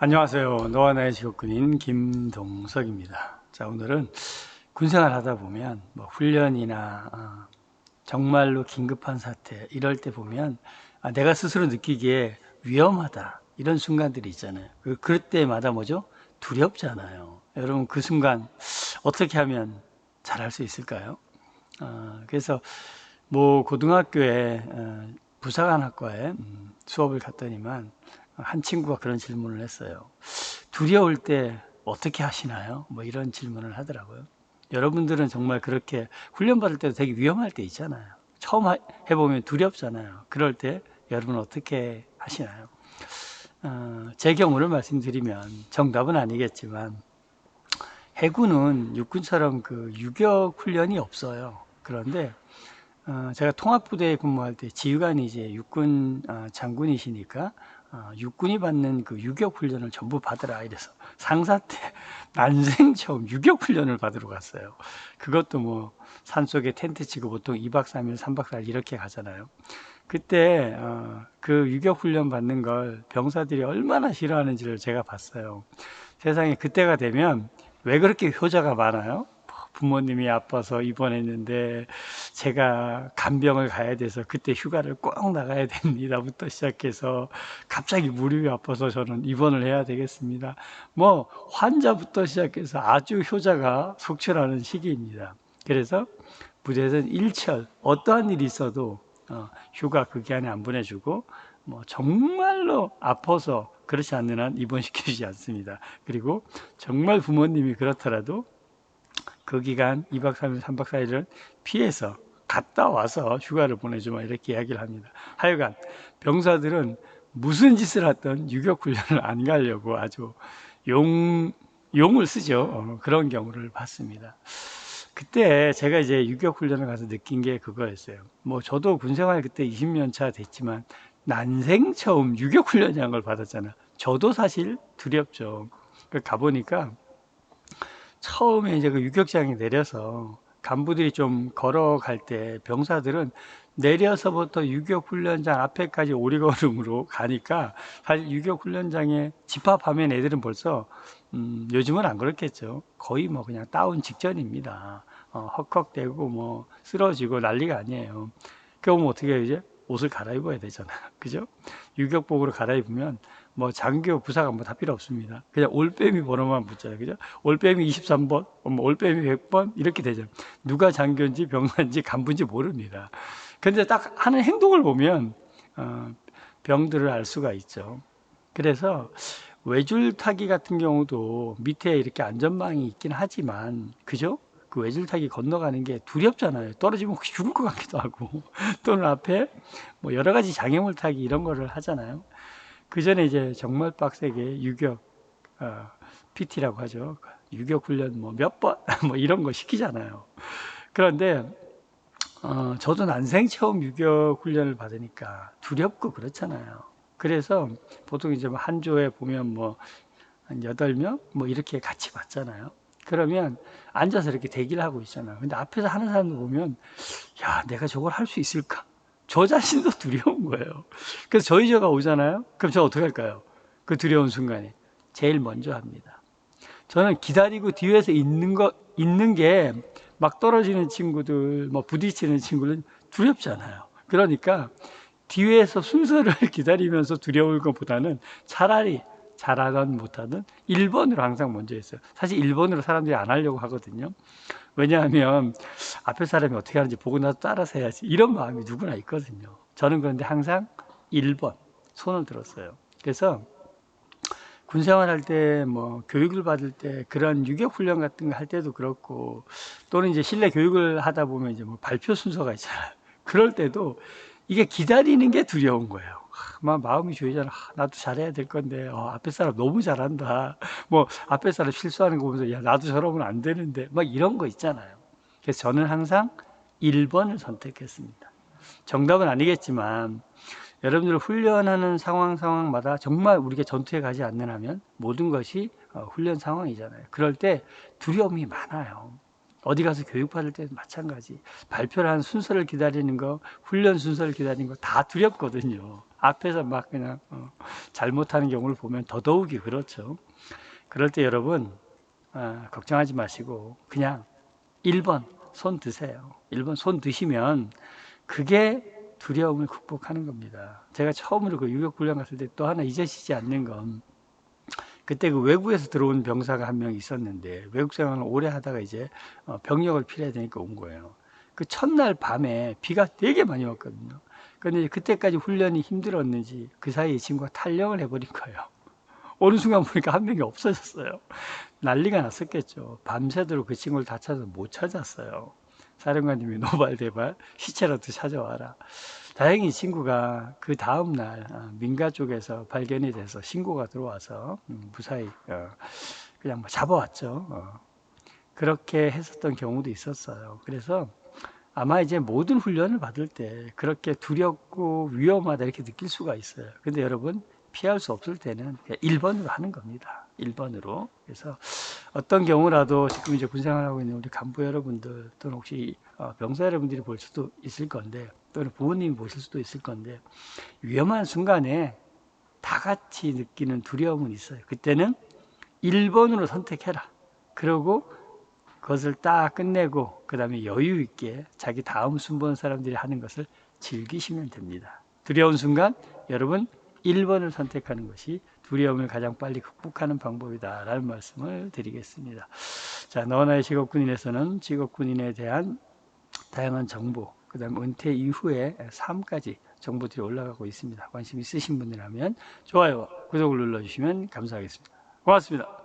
안녕하세요. 노아나의 직업군인 김동석입니다. 자, 오늘은 군생활 하다 보면 뭐 훈련이나 정말로 긴급한 사태 이럴 때 보면 내가 스스로 느끼기에 위험하다 이런 순간들이 있잖아요. 그럴 때마다 뭐죠? 두렵잖아요. 여러분 그 순간 어떻게 하면 잘할 수 있을까요? 그래서 뭐 고등학교에 부사관학과에 수업을 갔더니만 한 친구가 그런 질문을 했어요. 두려울 때 어떻게 하시나요? 뭐 이런 질문을 하더라고요. 여러분들은 정말 그렇게 훈련받을 때도 되게 위험할 때 있잖아요. 처음 해보면 두렵잖아요. 그럴 때 여러분 어떻게 하시나요? 제 경우를 말씀드리면 정답은 아니겠지만 해군은 육군처럼 그 유격 훈련이 없어요. 그런데 제가 통합부대에 근무할 때 지휘관이 이제 육군 장군이시니까 육군이 받는 그 유격 훈련을 전부 받으라 이래서 상사 때 난생 처음 유격 훈련을 받으러 갔어요. 그것도 뭐 산속에 텐트 치고 보통 2박 3일, 3박 4일 이렇게 가잖아요. 그때 그 유격 훈련 받는 걸 병사들이 얼마나 싫어하는지를 제가 봤어요. 세상에 그때가 되면 왜 그렇게 효자가 많아요? 부모님이 아파서 입원했는데 제가 간병을 가야 돼서 그때 휴가를 꼭 나가야 됩니다부터 시작해서 갑자기 무릎이 아파서 저는 입원을 해야 되겠습니다. 뭐 환자부터 시작해서 아주 효자가 속출하는 시기입니다. 그래서 부대에서는 일철 어떠한 일이 있어도 휴가 그 기간에 안 보내주고 뭐 정말로 아파서 그렇지 않는 한 입원시키지 않습니다. 그리고 정말 부모님이 그렇더라도 그 기간 2박 3일, 3박 4일을 피해서 갔다 와서 휴가를 보내주마 이렇게 이야기를 합니다. 하여간 병사들은 무슨 짓을 하든 유격훈련을 안 가려고 아주 용을 쓰죠. 그런 경우를 봤습니다. 그때 제가 이제 유격훈련을 가서 느낀 게 그거였어요. 뭐 저도 군생활 그때 20년 차 됐지만 난생 처음 유격훈련이라는 걸 받았잖아요. 저도 사실 두렵죠. 가보니까 처음에 이제 그 유격장에 내려서 간부들이 좀 걸어갈 때 병사들은 내려서부터 유격훈련장 앞에까지 오리걸음으로 가니까 사실 유격훈련장에 집합하면 애들은 벌써 요즘은 안 그렇겠죠. 거의 뭐 그냥 다운 직전입니다. 헉헉대고 뭐 쓰러지고 난리가 아니에요. 그럼 어떻게 해요 이제? 옷을 갈아입어야 되잖아요. 그죠? 유격복으로 갈아입으면 뭐 장교 부사가 뭐 다 필요 없습니다. 그냥 올빼미 번호만 붙여요. 그죠? 올빼미 23번, 뭐 올빼미 100번 이렇게 되죠. 누가 장교인지 병사인지 간부인지 모릅니다. 근데 딱 하는 행동을 보면 병들을 알 수가 있죠. 그래서 외줄타기 같은 경우도 밑에 이렇게 안전망이 있긴 하지만 그죠? 그 외줄타기 건너가는 게 두렵잖아요. 떨어지면 혹시 죽을 것 같기도 하고 또는 앞에 뭐 여러 가지 장애물 타기 이런 거를 하잖아요. 그 전에 이제 정말 빡세게 유격 PT라고 하죠. 유격 훈련 뭐 몇 번 뭐 이런 거 시키잖아요. 그런데 저도 난생 처음 유격 훈련을 받으니까 두렵고 그렇잖아요. 그래서 보통 이제 한 조에 보면 뭐 한 8명 뭐 이렇게 같이 받잖아요. 그러면 앉아서 이렇게 대기를 하고 있잖아요. 근데 앞에서 하는 사람들 보면 야, 내가 저걸 할 수 있을까? 저 자신도 두려운 거예요. 그래서 저희 조가 오잖아요. 그럼 저 어떻게 할까요? 그 두려운 순간에 제일 먼저 합니다. 저는 기다리고 뒤에서 있는 게 막 떨어지는 친구들, 뭐 부딪히는 친구는 두렵잖아요. 그러니까 뒤에서 순서를 기다리면서 두려울 것보다는 차라리 잘하든 못하든 1번으로 항상 먼저 했어요. 사실 1번으로 사람들이 안 하려고 하거든요. 왜냐하면 앞에 사람이 어떻게 하는지 보고 나서 따라서 해야지. 이런 마음이 누구나 있거든요. 저는 그런데 항상 1번 손을 들었어요. 그래서 군 생활할 때, 뭐, 교육을 받을 때, 그런 유격 훈련 같은 거 할 때도 그렇고, 또는 이제 실내 교육을 하다 보면 이제 뭐 발표 순서가 있잖아요. 그럴 때도 이게 기다리는 게 두려운 거예요. 막 마음이 조이잖아. 나도 잘해야 될 건데, 앞에 사람 너무 잘한다. 뭐, 앞에 사람 실수하는 거 보면서, 야, 나도 저러면 안 되는데, 막 이런 거 있잖아요. 그래서 저는 항상 1번을 선택했습니다. 정답은 아니겠지만, 여러분들 훈련하는 상황마다 정말 우리가 전투에 가지 않는 하면 모든 것이 훈련 상황이잖아요. 그럴 때 두려움이 많아요. 어디 가서 교육받을 때도 마찬가지. 발표를 하는 순서를 기다리는 거, 훈련 순서를 기다리는 거 다 두렵거든요. 앞에서 막 그냥 잘못하는 경우를 보면 더더욱이 그렇죠. 그럴 때 여러분 걱정하지 마시고 그냥 1번 손 드세요. 1번 손 드시면 그게 두려움을 극복하는 겁니다. 제가 처음으로 그 유격훈련 갔을 때 또 하나 잊으시지 않는 건 그때 그 외국에서 들어온 병사가 한 명 있었는데 외국 생활을 오래 하다가 이제 병력을 필요해야 되니까 온 거예요. 그 첫날 밤에 비가 되게 많이 왔거든요. 근데 그때까지 훈련이 힘들었는지 그 사이에 이 친구가 탈영을 해버린 거예요. 어느 순간 보니까 한 명이 없어졌어요. 난리가 났었겠죠. 밤새도록 그 친구를 다 찾아서 못 찾았어요. 사령관님이 노발대발 시체라도 찾아와라. 다행히 이 친구가 그 다음날 민가 쪽에서 발견이 돼서 신고가 들어와서 무사히 그냥 잡아왔죠. 그렇게 했었던 경우도 있었어요. 그래서 아마 이제 모든 훈련을 받을 때 그렇게 두렵고 위험하다 이렇게 느낄 수가 있어요. 근데 여러분 피할 수 없을 때는 1번으로 하는 겁니다. 1번으로. 그래서 어떤 경우라도 지금 이제 군생활하고 있는 우리 간부 여러분들 또는 혹시 병사 여러분들이 볼 수도 있을 건데 또는 부모님이 보실 수도 있을 건데 위험한 순간에 다 같이 느끼는 두려움은 있어요. 그때는 1번으로 선택해라. 그러고 그것을 딱 끝내고 그 다음에 여유 있게 자기 다음 순번 사람들이 하는 것을 즐기시면 됩니다. 두려운 순간 여러분 1번을 선택하는 것이 두려움을 가장 빨리 극복하는 방법이다라는 말씀을 드리겠습니다. 자, 너와 나의 직업군인에서는 직업군인에 대한 다양한 정보, 그 다음 은퇴 이후의 삶까지 정보들이 올라가고 있습니다. 관심 있으신 분이라면 좋아요와 구독을 눌러주시면 감사하겠습니다. 고맙습니다.